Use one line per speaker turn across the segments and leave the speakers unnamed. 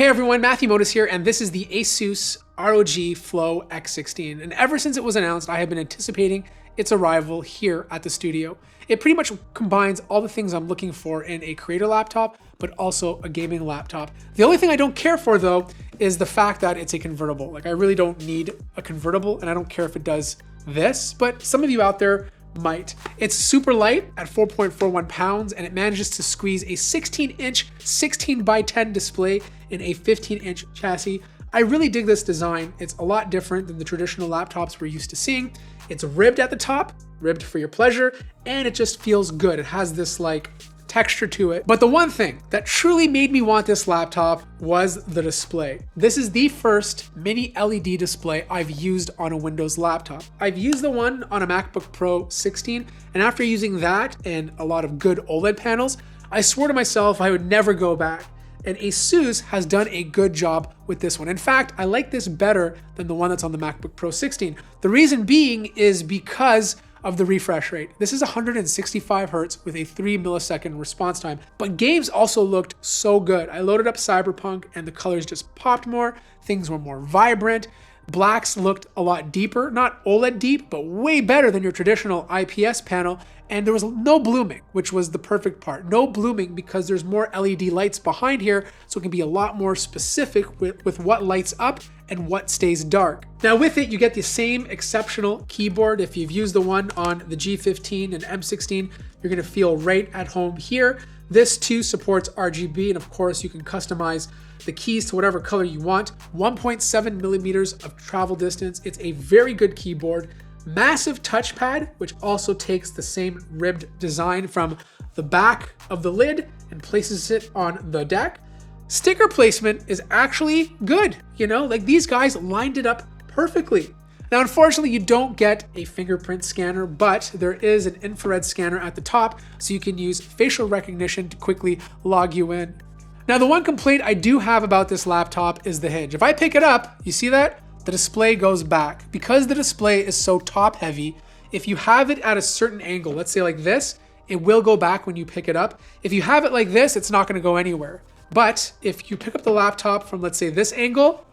Hey everyone, Matthew Moniz here, and this is the ASUS ROG Flow X16. And ever since it was announced, I have been anticipating its arrival here at the studio. It pretty much combines all the things I'm looking for in a creator laptop, but also a gaming laptop. The only thing I don't care for though is the fact that it's a convertible. Like I really don't need a convertible, and I don't care if it does this, but some of you out there might. It's super light at 4.41 pounds, and it manages to squeeze a 16-inch 16:10 display in a 15-inch chassis. I really dig this design. It's a lot different than the traditional laptops we're used to seeing. It's ribbed at the top, ribbed for your pleasure, and it just feels good. It has this like texture to it. But the one thing that truly made me want this laptop was the display. This is the first mini LED display I've used on a Windows laptop. I've used the one on a MacBook Pro 16, and after using that and a lot of good OLED panels, I swore to myself I would never go back. And ASUS has done a good job with this one. In fact, I like this better than the one that's on the MacBook Pro 16. The reason being is because of the refresh rate. This is 165 Hz with a 3 millisecond response time, but games also looked so good. I loaded up Cyberpunk and the colors just popped more, things were more vibrant. Blacks looked a lot deeper, not OLED deep, but way better than your traditional IPS panel. And there was no blooming, which was the perfect part. No blooming because there's more LED lights behind here, so it can be a lot more specific with what lights up and what stays dark. Now with it, you get the same exceptional keyboard. If you've used the one on the G15 and M16, you're gonna feel right at home here. This too supports RGB, and of course you can customize the keys to whatever color you want. 1.7 millimeters of travel distance. It's a very good keyboard. Massive touchpad, which also takes the same ribbed design from the back of the lid and places it on the deck. Sticker placement is actually good. You know, like these guys lined it up perfectly. Now, unfortunately, you don't get a fingerprint scanner, but there is an infrared scanner at the top, so you can use facial recognition to quickly log you in. Now, the one complaint I do have about this laptop is the hinge. If I pick it up, you see that? The display goes back. Because the display is so top heavy, if you have it at a certain angle, let's say like this, it will go back when you pick it up. If you have it like this, it's not gonna go anywhere. But if you pick up the laptop from, let's say, this angle,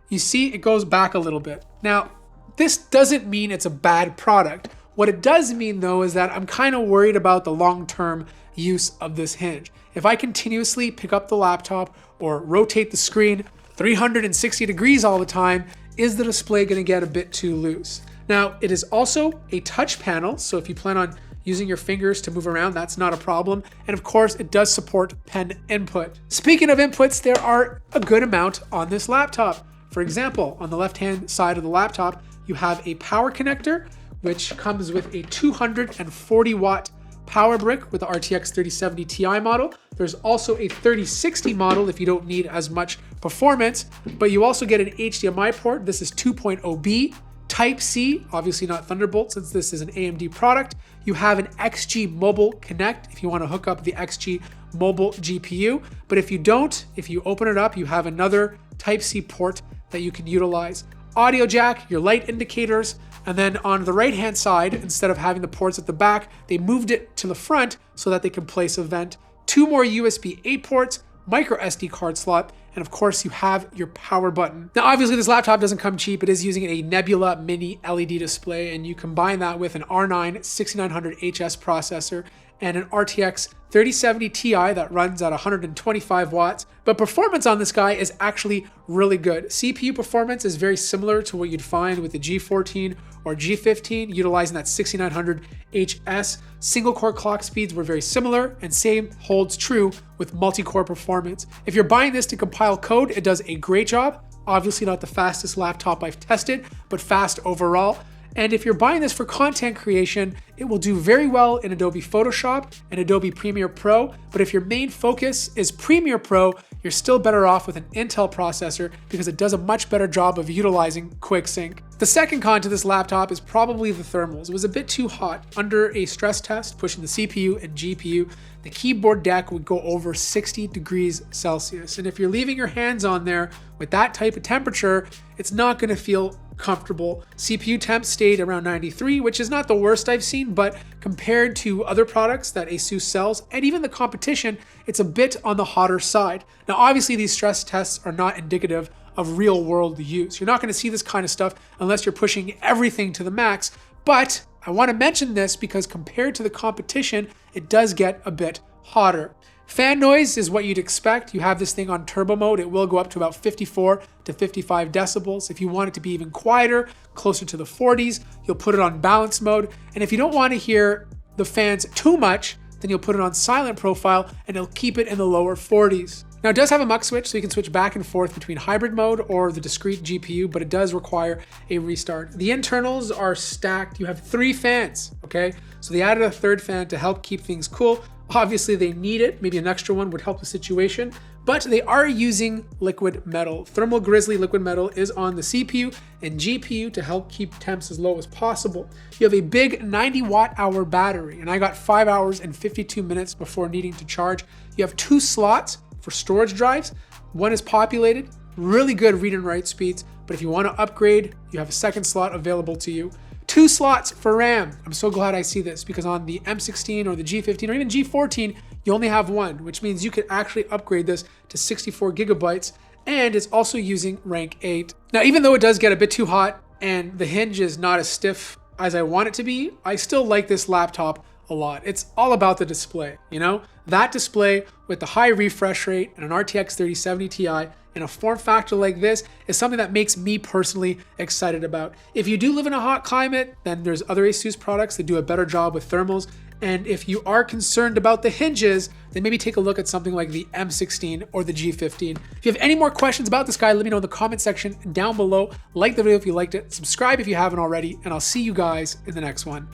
you see it goes back a little bit. Now, this doesn't mean it's a bad product. What it does mean though is that I'm kind of worried about the long-term use of this hinge. If I continuously pick up the laptop or rotate the screen 360 degrees all the time, is the display gonna get a bit too loose? Now, it is also a touch panel, so if you plan on using your fingers to move around, that's not a problem. And of course, it does support pen input. Speaking of inputs, there are a good amount on this laptop. For example, on the left-hand side of the laptop, you have a power connector, which comes with a 240 watt power brick with the RTX 3070 Ti model. There's also a 3060 model if you don't need as much performance, but you also get an HDMI port. This is 2.0B, Type-C, obviously not Thunderbolt since this is an AMD product. You have an XG Mobile Connect if you want to hook up the XG Mobile GPU, but if you don't, if you open it up, you have another Type-C port that you can utilize. Audio jack, your light indicators, and then on the right-hand side, instead of having the ports at the back, they moved it to the front so that they can place a vent. 2 more USB 8 ports, micro SD card slot, and of course you have your power button. Now obviously this laptop doesn't come cheap. It is using a Nebula mini LED display, and you combine that with an R9 6900HS processor and an RTX 3070 Ti that runs at 125 watts. But performance on this guy is actually really good. CPU performance is very similar to what you'd find with the G14 or G15, utilizing that 6900HS. Single core clock speeds were very similar, and same holds true with multi-core performance. If you're buying this to compile code, it does a great job. Obviously not the fastest laptop I've tested, but fast overall. And if you're buying this for content creation, it will do very well in Adobe Photoshop and Adobe Premiere Pro. But if your main focus is Premiere Pro, you're still better off with an Intel processor because it does a much better job of utilizing QuickSync. The second con to this laptop is probably the thermals. It was a bit too hot. Under a stress test, pushing the CPU and GPU, the keyboard deck would go over 60 degrees Celsius. And if you're leaving your hands on there with that type of temperature, it's not gonna feel comfortable. CPU temp stayed around 93, which is not the worst I've seen, but compared to other products that ASUS sells and even the competition, it's a bit on the hotter side. Now, obviously these stress tests are not indicative of real world use. You're not going to see this kind of stuff unless you're pushing everything to the max, but I want to mention this because compared to the competition, it does get a bit hotter. Fan noise is what you'd expect. You have this thing on turbo mode. It will go up to about 54 to 55 decibels. If you want it to be even quieter, closer to the 40s, you'll put it on balance mode. And if you don't want to hear the fans too much, then you'll put it on silent profile and it'll keep it in the lower 40s. Now it does have a mux switch, so you can switch back and forth between hybrid mode or the discrete GPU, but it does require a restart. The internals are stacked. You have 3 fans, okay? So they added a 3rd fan to help keep things cool. Obviously they need it. Maybe an extra one would help the situation, but they are using liquid metal. Thermal Grizzly liquid metal is on the CPU and GPU to help keep temps as low as possible. You have a big 90 watt-hour battery, and I got 5 hours and 52 minutes before needing to charge. You have 2 slots for storage drives. One is populated, really good read and write speeds, but if you want to upgrade, you have a 2nd slot available to you. 2 slots for RAM. I'm so glad I see this because on the M16 or the G15 or even G14, you only have 1, which means you could actually upgrade this to 64 gigabytes, and it's also using rank 8. Now, even though it does get a bit too hot and the hinge is not as stiff as I want it to be, I still like this laptop a lot. It's all about the display, you know? That display with the high refresh rate and an RTX 3070 Ti in a form factor like this is something that makes me personally excited about. If you do live in a hot climate, then there's other ASUS products that do a better job with thermals. And if you are concerned about the hinges, then maybe take a look at something like the M16 or the G15. If you have any more questions about this guy, let me know in the comment section down below. Like the video if you liked it, subscribe if you haven't already, and I'll see you guys in the next one.